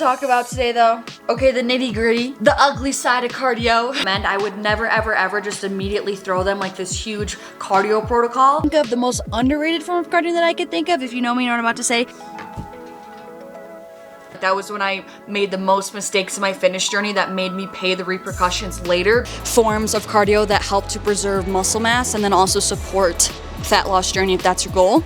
talk about today though. Okay, the nitty gritty, the ugly side of cardio. And I would never ever ever just immediately throw them like this huge cardio protocol. Think of the most underrated form of cardio that I could think of. If you know me, you know what I'm about to say. That was when I made the most mistakes in my fitness journey that made me pay the repercussions later. Forms of cardio that help to preserve muscle mass and then also support fat loss journey if that's your goal.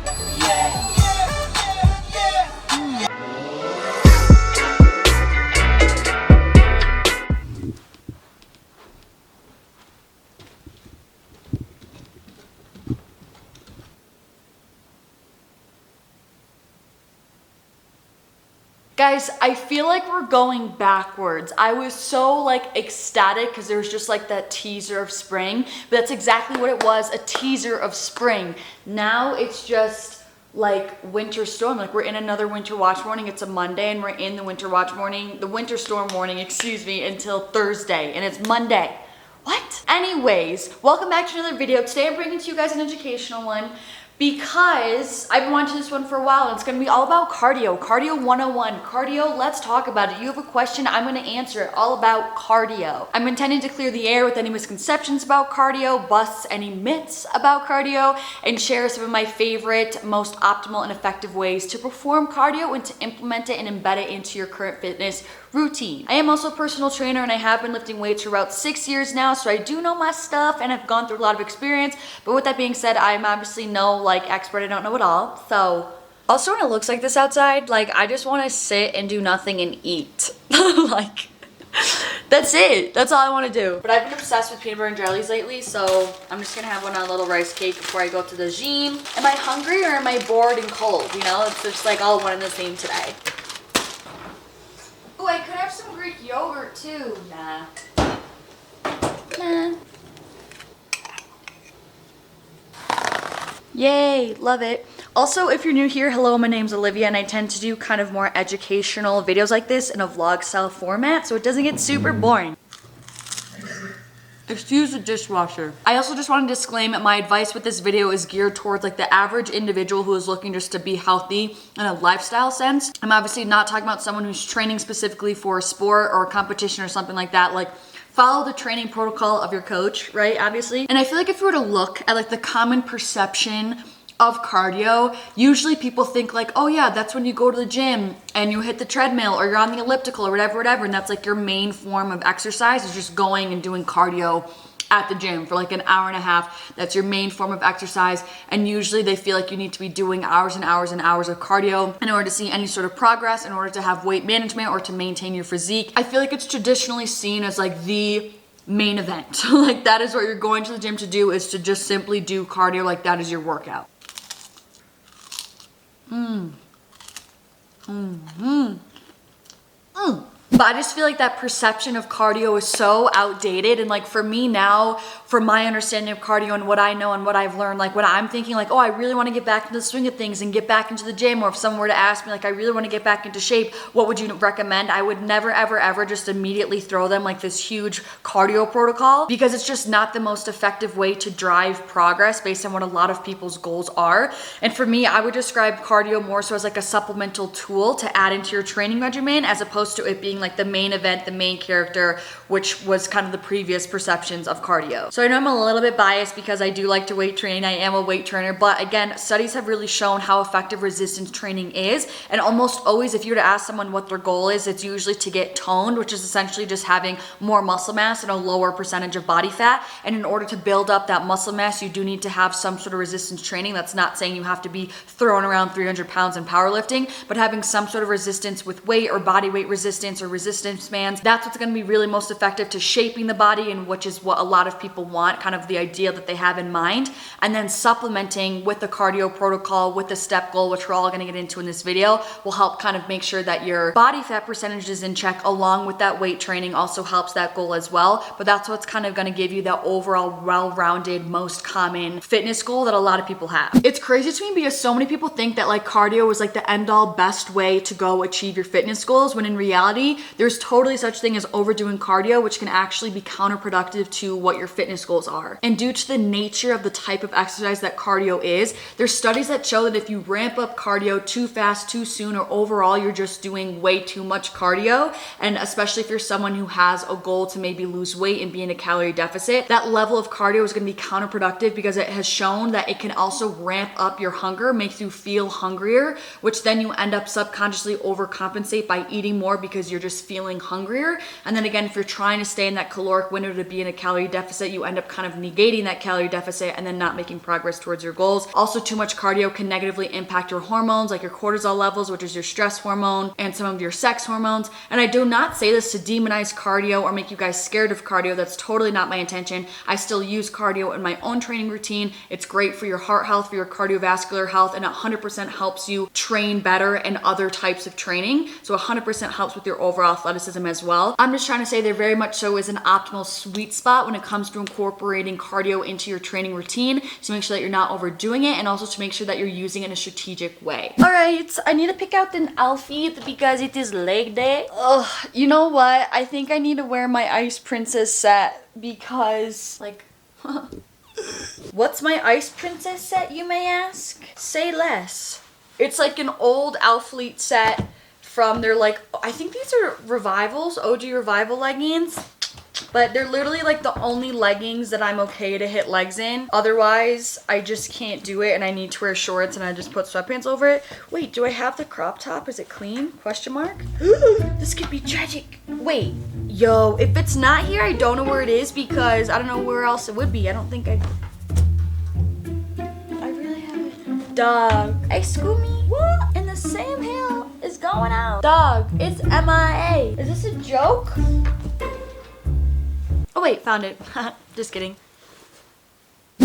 Guys, I feel like we're going backwards. I was so like ecstatic because there was just like that teaser of spring, but that's exactly what it was, a teaser of spring. Now it's just like winter storm. Like we're in another winter watch morning. It's a Monday and we're in the winter watch morning, the winter storm morning, excuse me, until Thursday, and it's Monday. What? Anyways, welcome back to another video. Today I'm bringing to you guys an educational one, because I've been watching this one for a while and it's gonna be all about cardio. Cardio 101. Cardio, let's talk about it. You have a question, I'm gonna answer it. All about cardio. I'm intending to clear the air with any misconceptions about cardio, bust any myths about cardio, and share some of my favorite, most optimal and effective ways to perform cardio and to implement it and embed it into your current fitness routine. I am also a personal trainer and I have been lifting weights for about 6 years now, so I do know my stuff and I've gone through a lot of experience. But with that being said, I'm obviously no like expert, I don't know it all. So also when it looks like this outside, like I just want to sit and do nothing and eat. Like that's it. That's all I want to do. But I've been obsessed with peanut butter and jellies lately, so I'm just gonna have one on a little rice cake before I go to the gym. Am I hungry or am I bored and cold? You know, it's just like all one and the same today. Oh, I could have some Greek yogurt too. Nah. Nah. Yay, love it. Also, if you're new here, hello, my name's Olivia and I tend to do kind of more educational videos like this in a vlog style format so it doesn't get super boring. Excuse the dishwasher. I also just want to disclaim that my advice with this video is geared towards like the average individual who is looking just to be healthy in a lifestyle sense. I'm obviously not talking about someone who's training specifically for a sport or a competition or something like that. Like, follow the training protocol of your coach, right? Obviously. And I feel like if you were to look at like the common perception of cardio, usually people think like, oh yeah, that's when you go to the gym and you hit the treadmill or you're on the elliptical or whatever, and that's like your main form of exercise is just going and doing cardio at the gym for like an hour and a half. That's your main form of exercise, and usually they feel like you need to be doing hours and hours and hours of cardio in order to see any sort of progress, in order to have weight management or to maintain your physique. I feel like it's traditionally seen as like the main event. Like that is what you're going to the gym to do, is to just simply do cardio, like that is your workout. But I just feel like that perception of cardio is so outdated, and like for me now, for my understanding of cardio and what I know and what I've learned, like when I'm thinking like, oh, I really want to get back into the swing of things and get back into the gym, or if someone were to ask me like, I really want to get back into shape, what would you recommend? I would never ever ever just immediately throw them like this huge cardio protocol, because it's just not the most effective way to drive progress based on what a lot of people's goals are. And for me, I would describe cardio more so as like a supplemental tool to add into your training regimen, as opposed to it being like the main event, the main character, which was kind of the previous perceptions of cardio. So I know I'm a little bit biased because I do like to weight train. I am a weight trainer, but again, studies have really shown how effective resistance training is. And almost always, if you were to ask someone what their goal is, it's usually to get toned, which is essentially just having more muscle mass and a lower percentage of body fat. And in order to build up that muscle mass, you do need to have some sort of resistance training. That's not saying you have to be throwing around 300 pounds in powerlifting, but having some sort of resistance with weight or body weight resistance or resistance bands, that's what's going to be really most effective to shaping the body, and which is what a lot of people want, kind of the idea that they have in mind. And then supplementing with the cardio protocol, with the step goal, which we're all going to get into in this video, will help kind of make sure that your body fat percentage is in check, along with that weight training also helps that goal as well. But that's what's kind of going to give you that overall well-rounded, most common fitness goal that a lot of people have. It's crazy to me because so many people think that like cardio is like the end-all best way to go achieve your fitness goals, when in reality, there's totally such thing as overdoing cardio, which can actually be counterproductive to what your fitness goals are. And due to the nature of the type of exercise that cardio is, there's studies that show that if you ramp up cardio too fast, too soon, or overall you're just doing way too much cardio, and especially if you're someone who has a goal to maybe lose weight and be in a calorie deficit, that level of cardio is going to be counterproductive because it has shown that it can also ramp up your hunger, make you feel hungrier, which then you end up subconsciously overcompensate by eating more because you're just feeling hungrier. And then again, if you're trying to stay in that caloric window to be in a calorie deficit, you end up kind of negating that calorie deficit and then not making progress towards your goals. Also, too much cardio can negatively impact your hormones, like your cortisol levels, which is your stress hormone, and some of your sex hormones. And I do not say this to demonize cardio or make you guys scared of cardio. That's totally not my intention. I still use cardio in my own training routine. It's great for your heart health, for your cardiovascular health, and 100% helps you train better in other types of training. So 100% helps with your overall athleticism as well. I'm just trying to say there very much so is an optimal sweet spot when it comes to incorporating cardio into your training routine to make sure that you're not overdoing it, and also to make sure that you're using it in a strategic way. All right, I need to pick out an outfit because it is leg day. Ugh, you know what? I think I need to wear my Ice Princess set because, like, what's my Ice Princess set, you may ask? Say less. It's like an old Livfiit set from their, like, I think these are Revivals, OG Revival leggings. But they're literally like the only leggings that I'm okay to hit legs in. Otherwise, I just can't do it and I need to wear shorts and I just put sweatpants over it. Wait, do I have the crop top? Is it clean? Question mark? This could be tragic. Wait, yo, if it's not here, I don't know where it is because I don't know where else it would be. I don't think I really have it. Dog. Hey, Scooby. What in the same hell is going on? Dog, it's MIA. Is this a joke? Oh wait, found it. Just kidding.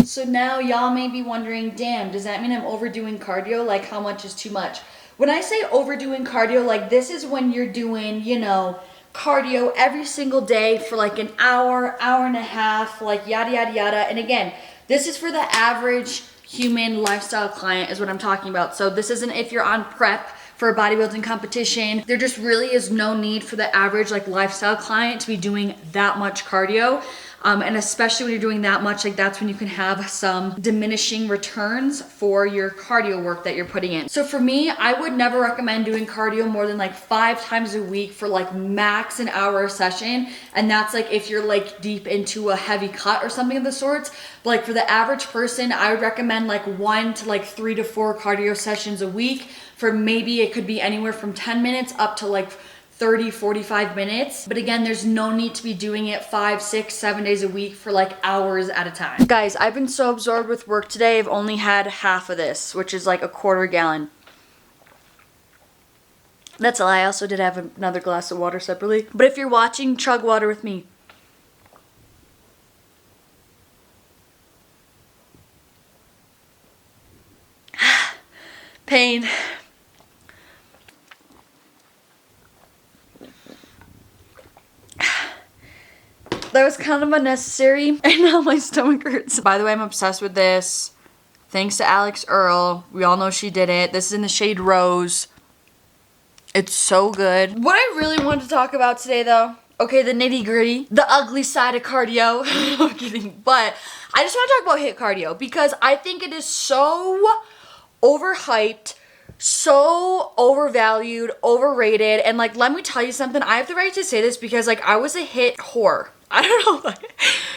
So now y'all may be wondering, damn, does that mean I'm overdoing cardio? Like, how much is too much? When I say overdoing cardio, like, this is when you're doing, you know, cardio every single day for like an hour, hour and a half, like yada, yada, yada. And again, this is for the average human lifestyle client is what I'm talking about. So this isn't if you're on prep for a bodybuilding competition. There just really is no need for the average like lifestyle client to be doing that much cardio. And especially when you're doing that much, like that's when you can have some diminishing returns for your cardio work that you're putting in. So for me, I would never recommend doing cardio more than like 5 times a week for like max an hour a session. And that's like if you're like deep into a heavy cut or something of the sorts. But like for the average person, I would recommend like 1 to like 3 to 4 cardio sessions a week. For maybe it could be anywhere from 10 minutes up to like 30, 45 minutes. But again, there's no need to be doing it 5, 6, 7 days a week for like hours at a time. Guys, I've been so absorbed with work today. I've only had half of this, which is like a quarter gallon. That's a lie. I also did have another glass of water separately. But if you're watching, chug water with me. Pain. That was kind of unnecessary, and now my stomach hurts. By the way, I'm obsessed with this. Thanks to Alex Earl. We all know she did it. This is in the shade Rose. It's so good. What I really wanted to talk about today, though, okay, the nitty gritty, the ugly side of cardio. I'm kidding, but I just want to talk about HIIT cardio because I think it is so overhyped, so overvalued, overrated, and like, let me tell you something. I have the right to say this because like I was a HIIT whore. I don't know.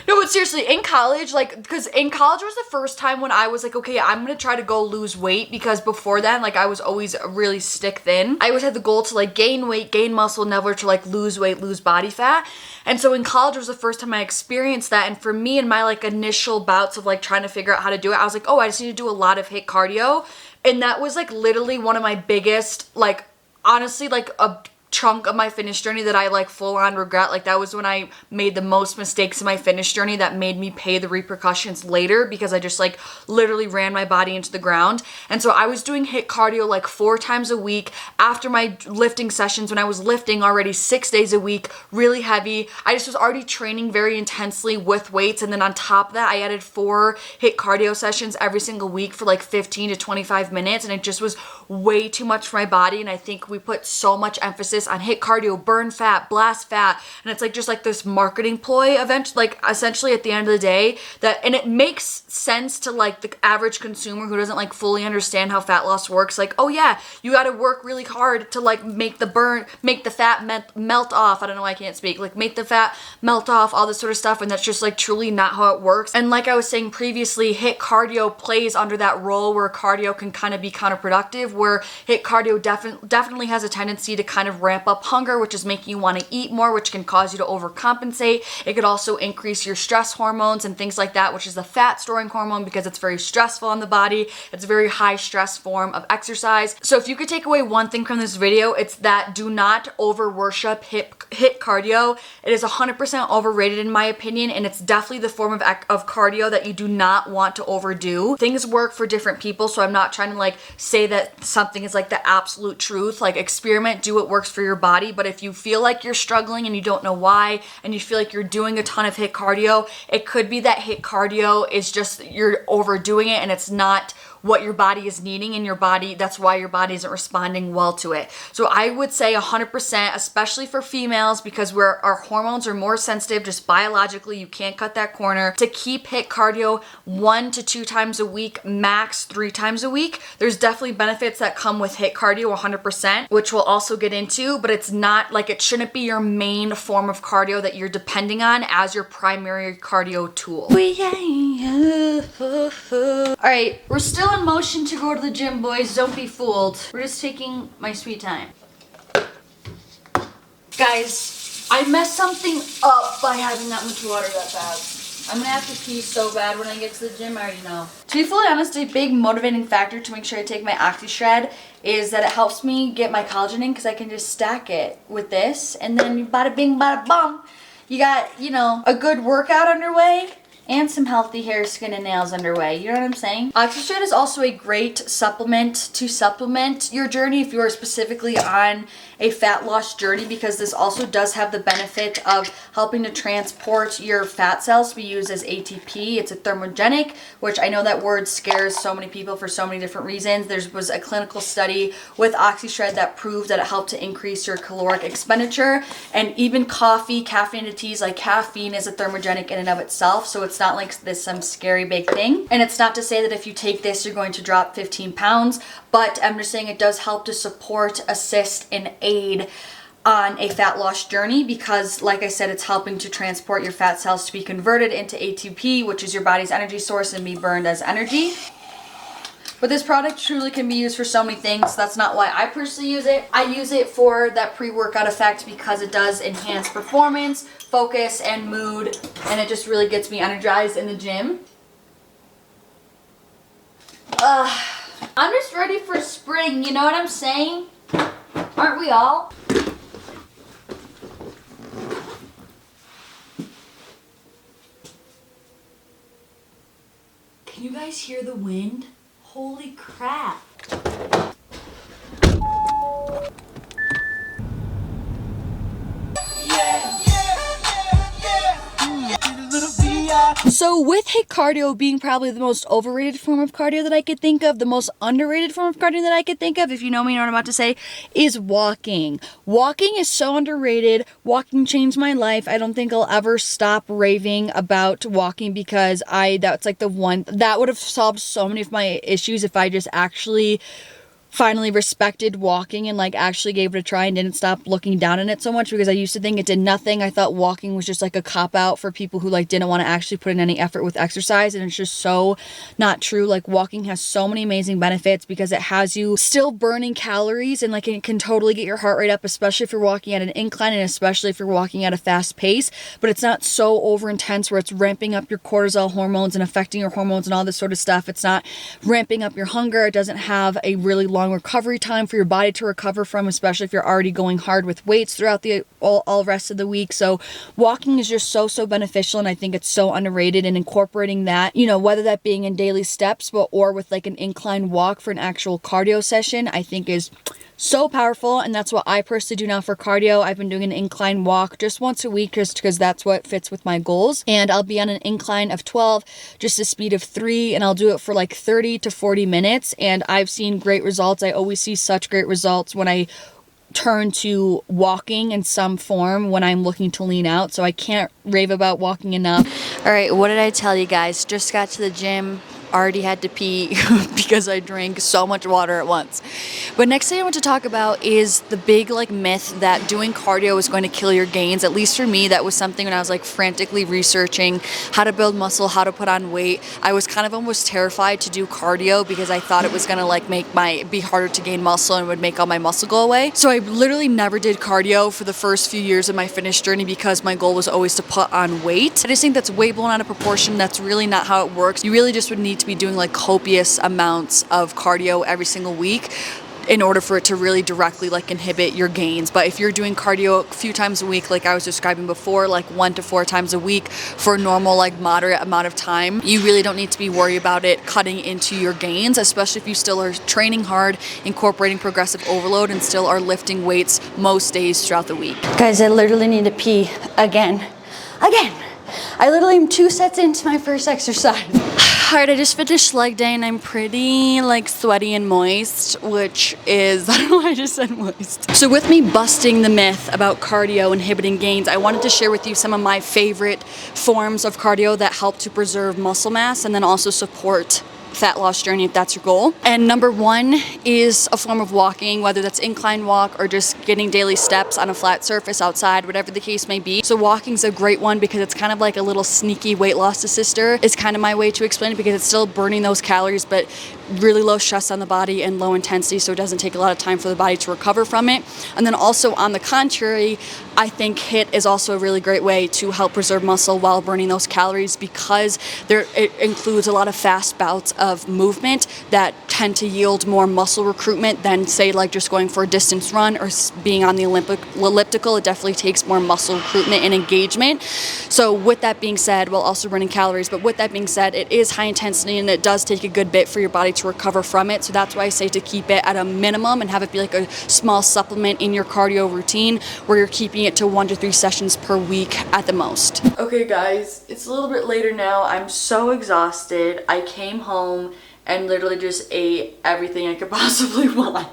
No, but seriously, in college, like, because in college was the first time when I was like, okay, I'm going to try to go lose weight, because before then, like, I was always really stick thin. I always had the goal to, like, gain weight, gain muscle, never to, like, lose weight, lose body fat. And so in college was the first time I experienced that. And for me, in my, like, initial bouts of, like, trying to figure out how to do it, I was like, oh, I just need to do a lot of HIIT cardio. And that was, like, literally one of my biggest, like, honestly, like, a chunk of my fitness journey that I like full on regret. Like that was when I made the most mistakes in my fitness journey that made me pay the repercussions later, because I just like literally ran my body into the ground. And so I was doing HIIT cardio like 4 times a week after my lifting sessions, when I was lifting already 6 days a week, really heavy. I just was already training very intensely with weights, and then on top of that I added 4 HIIT cardio sessions every single week for like 15 to 25 minutes, and it just was way too much for my body, and I think we put so much emphasis on HIIT cardio, burn fat, blast fat, and it's like just like this marketing ploy eventually, like essentially at the end of the day, that, and it makes sense to like the average consumer who doesn't like fully understand how fat loss works. Like, oh yeah, you got to work really hard to like make the fat melt off. I don't know why I can't speak. Like make the fat melt off, all this sort of stuff, and that's just like truly not how it works. And like I was saying previously, HIIT cardio plays under that role where cardio can kind of be counterproductive, where HIIT cardio definitely has a tendency to kind of ramp up hunger, which is making you want to eat more, which can cause you to overcompensate. It could also increase your stress hormones and things like that, which is the fat storing hormone, because it's very stressful on the body. It's a very high stress form of exercise. So if you could take away one thing from this video, it's that do not over worship HIIT cardio. It is 100% overrated in my opinion, and it's definitely the form of cardio that you do not want to overdo. Things work for different people, so I'm not trying to like say that something is like the absolute truth. Like experiment, do what works for your body, but if you feel like you're struggling and you don't know why, and you feel like you're doing a ton of HIIT cardio, it could be that HIIT cardio is just you're overdoing it and it's not what your body is needing, and your body, that's why your body isn't responding well to it. So I would say 100%, especially for females, because our hormones are more sensitive just biologically. You can't cut that corner. To keep HIIT cardio 1 to 2 times a week, max 3 times a week. There's definitely benefits that come with HIIT cardio 100%, which we'll also get into, but it's not like, it shouldn't be your main form of cardio that you're depending on as your primary cardio tool. All right, we're still in motion to go to the gym, boys. Don't be fooled. We're just taking my sweet time. Guys, I messed something up by having that much water that fast. I'm gonna have to pee so bad when I get to the gym, I already know. To be fully honest, a big motivating factor to make sure I take my OxyShred is that it helps me get my collagen in, because I can just stack it with this, and then bada bing, bada bum. You got, you know, a good workout underway and some healthy hair, skin, and nails underway. You know what I'm saying? OxyShred is also a great supplement to supplement your journey if you are specifically on a fat loss journey, because this also does have the benefit of helping to transport your fat cells to be used as ATP. It's a thermogenic, which I know that word scares so many people for so many different reasons. There was a clinical study with OxyShred that proved that it helped to increase your caloric expenditure, and even coffee, caffeinated teas, like caffeine is a thermogenic in and of itself, so it's not like this some scary big thing. And it's not to say that if you take this you're going to drop 15 pounds, but I'm just saying it does help to support, assist, and aid on a fat loss journey, because like I said, it's helping to transport your fat cells to be converted into ATP, which is your body's energy source, and be burned as energy. But this product truly can be used for so many things. That's not why I personally use it. I use it for that pre-workout effect because it does enhance performance, focus, and mood, and it just really gets me energized in the gym. I'm just ready for spring, you know what I'm saying? Aren't we all? Can you guys hear the wind? Holy crap. So with HIIT cardio being probably the most overrated form of cardio that I could think of, the most underrated form of cardio that I could think of, if you know me, you know what I'm about to say, is walking. Walking is so underrated. Walking changed my life. I don't think I'll ever stop raving about walking, because that's like the one that would have solved so many of my issues if I just actually finally respected walking and like actually gave it a try and didn't stop looking down on it so much, because I used to think it did nothing. I thought walking was just like a cop out for people who like didn't want to actually put in any effort with exercise, and it's just so not true. Like walking has so many amazing benefits because it has you still burning calories, and like it can totally get your heart rate up, especially if you're walking at an incline, and especially if you're walking at a fast pace. But it's not so over intense where it's ramping up your cortisol hormones and affecting your hormones and all this sort of stuff. It's not ramping up your hunger. It doesn't have a really long recovery time for your body to recover from, especially if you're already going hard with weights throughout the all rest of the week. So walking is just so beneficial, and I think it's so underrated, and incorporating that, you know, whether that being in daily steps or with like an incline walk for an actual cardio session, I think is so powerful, and that's what I personally do now for cardio. I've been doing an incline walk just once a week just because that's what fits with my goals, and I'll be on an incline of 12, just a speed of 3, and I'll do it for like 30 to 40 minutes, and I've seen great results. I always see such great results when I turn to walking in some form when I'm looking to lean out, so I can't rave about walking enough. All right, what did I tell you guys? Just got to the gym, already had to pee because I drank so much water at once. But next thing I want to talk about is the big like myth that doing cardio is going to kill your gains. At least for me, that was something when I was like frantically researching how to build muscle, how to put on weight. I was kind of almost terrified to do cardio because I thought it was gonna like be harder to gain muscle and would make all my muscle go away. So I literally never did cardio for the first few years of my fitness journey because my goal was always to put on weight. I just think that's way blown out of proportion. That's really not how it works. You really just would need to be doing like copious amounts of cardio every single week in order for it to really directly like inhibit your gains. But if you're doing cardio a few times a week, like I was describing before, like 1 to 4 times a week for a normal like moderate amount of time, you really don't need to be worried about it cutting into your gains, especially if you still are training hard, incorporating progressive overload, and still are lifting weights most days throughout the week. Guys, I literally need to pee again. I literally am 2 sets into my first exercise. Alright, I just finished leg day and I'm pretty like sweaty and moist, which is, I don't know why I just said moist. So with me busting the myth about cardio inhibiting gains, I wanted to share with you some of my favorite forms of cardio that help to preserve muscle mass and then also support fat loss journey if that's your goal. And number 1 is a form of walking, whether that's incline walk or just getting daily steps on a flat surface outside, whatever the case may be. So walking's a great one because it's kind of like a little sneaky weight loss assister. It's kind of my way to explain it because it's still burning those calories, but really low stress on the body and low intensity, so it doesn't take a lot of time for the body to recover from it. And then also on the contrary, I think HIIT is also a really great way to help preserve muscle while burning those calories because it includes a lot of fast bouts of movement that tend to yield more muscle recruitment than say like just going for a distance run or being on the elliptical. It definitely takes more muscle recruitment and engagement. So with that being said, while also burning calories, but with that being said, it is high intensity and it does take a good bit for your body to recover from it. So that's why I say to keep it at a minimum and have it be like a small supplement in your cardio routine where you're keeping it to 1 to 3 sessions per week at the most. Okay guys, it's a little bit later now. I'm so exhausted. I came home and literally just ate everything I could possibly want.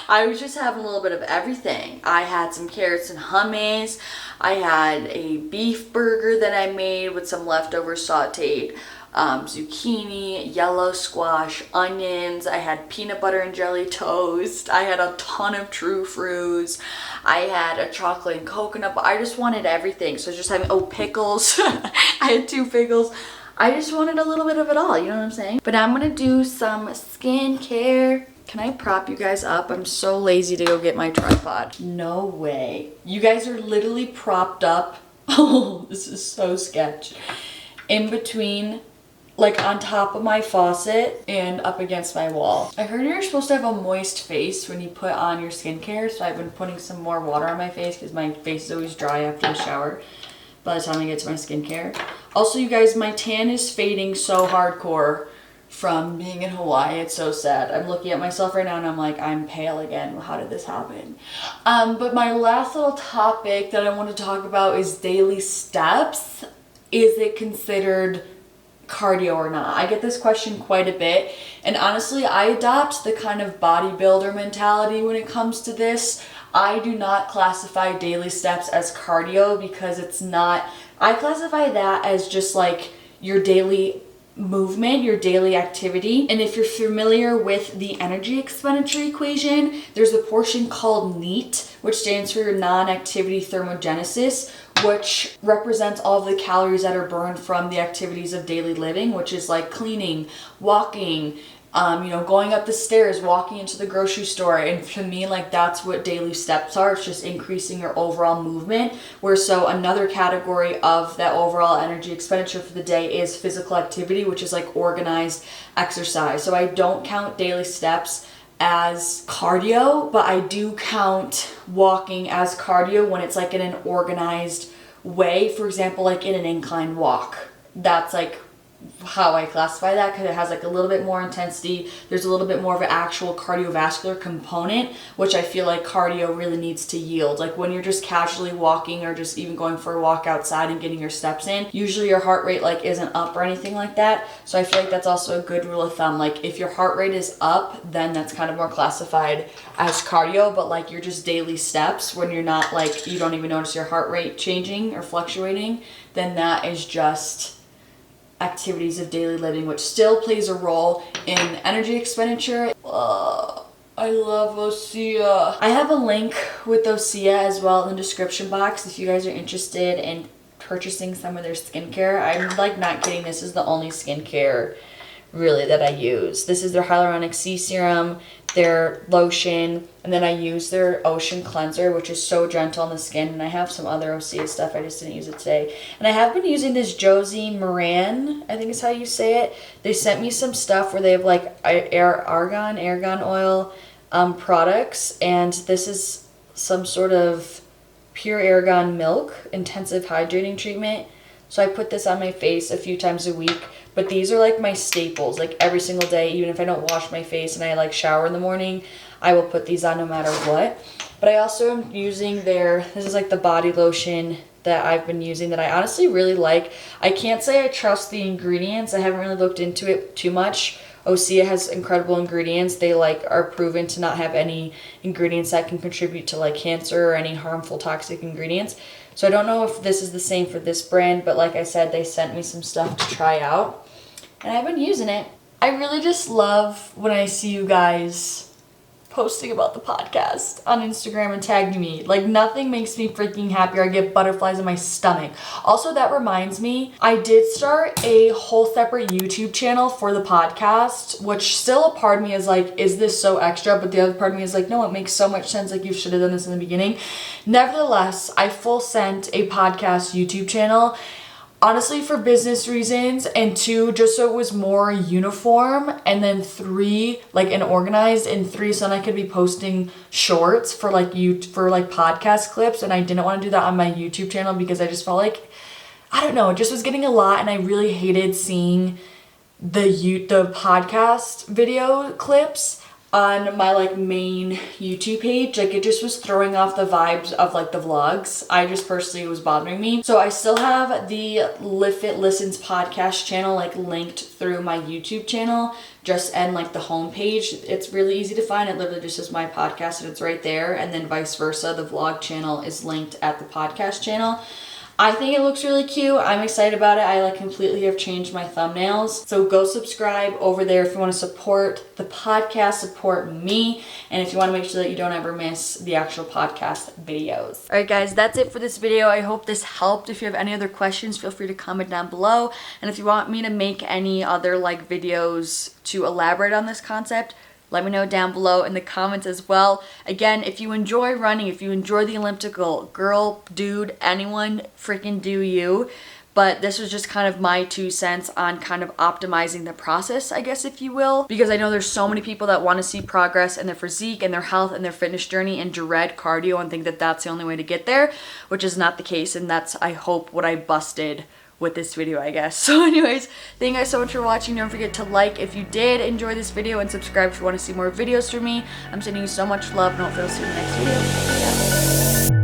I was just having a little bit of everything. I had some carrots and hummus. I had a beef burger that I made with some leftover sauteed zucchini, yellow squash, onions. I had peanut butter and jelly toast. I had a ton of true fruits. I had a chocolate and coconut, but I just wanted everything. So just having, pickles. I had 2 pickles. I just wanted a little bit of it all, you know what I'm saying? But I'm gonna do some skincare. Can I prop you guys up? I'm so lazy to go get my tripod. No way. You guys are literally propped up. Oh, this is so sketch. In between, like on top of my faucet and up against my wall. I heard you're supposed to have a moist face when you put on your skincare, so I've been putting some more water on my face because my face is always dry after the shower by the time I get to my skincare. Also, you guys, my tan is fading so hardcore from being in Hawaii. It's so sad. I'm looking at myself right now and I'm like, I'm pale again. How did this happen? But my last little topic that I want to talk about is daily steps. Is it considered cardio or not? I get this question quite a bit, and honestly I adopt the kind of bodybuilder mentality when it comes to this. I do not classify daily steps as cardio because it's not. I classify that as just like your daily movement, your daily activity. And if you're familiar with the energy expenditure equation, there's a portion called NEAT, which stands for your non-activity thermogenesis, which represents all of the calories that are burned from the activities of daily living, which is like cleaning, walking, going up the stairs, walking into the grocery store. And to me, like, that's what daily steps are. It's just increasing your overall movement. So another category of that overall energy expenditure for the day is physical activity, which is like organized exercise. So I don't count daily steps as cardio, but I do count walking as cardio when it's like in an organized way. For example, like in an incline walk. That's like how I classify that, because it has like a little bit more intensity. There's a little bit more of an actual cardiovascular component, which I feel like cardio really needs to yield. Like when you're just casually walking or just even going for a walk outside and getting your steps in, usually your heart rate like isn't up or anything like that. So I feel like that's also a good rule of thumb. Like if your heart rate is up, then that's kind of more classified as cardio. But like your just daily steps, when you're not like, you don't even notice your heart rate changing or fluctuating, then that is just activities of daily living, which still plays a role in energy expenditure. I love OSEA. I have a link with OSEA as well in the description box if you guys are interested in purchasing some of their skincare. I'm like not kidding, this is the only skincare really that I use. This is their hyaluronic C serum, their lotion, and then I use their ocean cleanser, which is so gentle on the skin. And I have some other OSEA stuff, I just didn't use it today. And I have been using this Josie Maran, I think is how you say it. They sent me some stuff where they have like argan oil products, and this is some sort of pure argan milk intensive hydrating treatment. So I put this on my face a few times a week. But these are like my staples, like every single day. Even if I don't wash my face and I like shower in the morning, I will put these on no matter what. But I also am using this is like the body lotion that I've been using that I honestly really like. I can't say I trust the ingredients. I haven't really looked into it too much. OSEA has incredible ingredients. They like are proven to not have any ingredients that can contribute to like cancer or any harmful toxic ingredients. So I don't know if this is the same for this brand, but like I said, they sent me some stuff to try out, and I've been using it. I really just love when I see you guys posting about the podcast on Instagram and tagging me. Like nothing makes me freaking happier. I get butterflies in my stomach. Also, that reminds me, I did start a whole separate YouTube channel for the podcast, which still a part of me is like, is this so extra? But the other part of me is like, no, it makes so much sense. Like you should have done this in the beginning. Nevertheless, I full sent a podcast YouTube channel, honestly for business reasons, and 2, just so it was more uniform, and then 3, like and organized, and 3, so then I could be posting shorts for like podcast clips. And I didn't want to do that on my YouTube channel because I just felt like, I don't know, it just was getting a lot, and I really hated seeing the podcast video clips on my like main YouTube page. Like it just was throwing off the vibes of like the vlogs. I just personally, it was bothering me. So I still have the Livfiit Listens podcast channel like linked through my YouTube channel, just and like the homepage. It's really easy to find. It literally just says my podcast and it's right there. And then vice versa, the vlog channel is linked at the podcast channel. I think it looks really cute. I'm excited about it. I like completely have changed my thumbnails. So go subscribe over there if you want to support the podcast, support me, and if you want to make sure that you don't ever miss the actual podcast videos. All right, guys, that's it for this video. I hope this helped. If you have any other questions, feel free to comment down below. And if you want me to make any other like videos to elaborate on this concept, let me know down below in the comments as well. Again, if you enjoy running, if you enjoy the elliptical, girl, dude, anyone, freaking do you. But this was just kind of my 2 cents on kind of optimizing the process, I guess, if you will. Because I know there's so many people that want to see progress in their physique and their health and their fitness journey and dread cardio and think that that's the only way to get there, which is not the case. And that's, I hope, what I busted with this video, I guess. So anyways, thank you guys so much for watching. Don't forget to like if you did enjoy this video, and subscribe if you want to see more videos from me. I'm sending you so much love, and hopefully I'll see you in the next video. Yeah.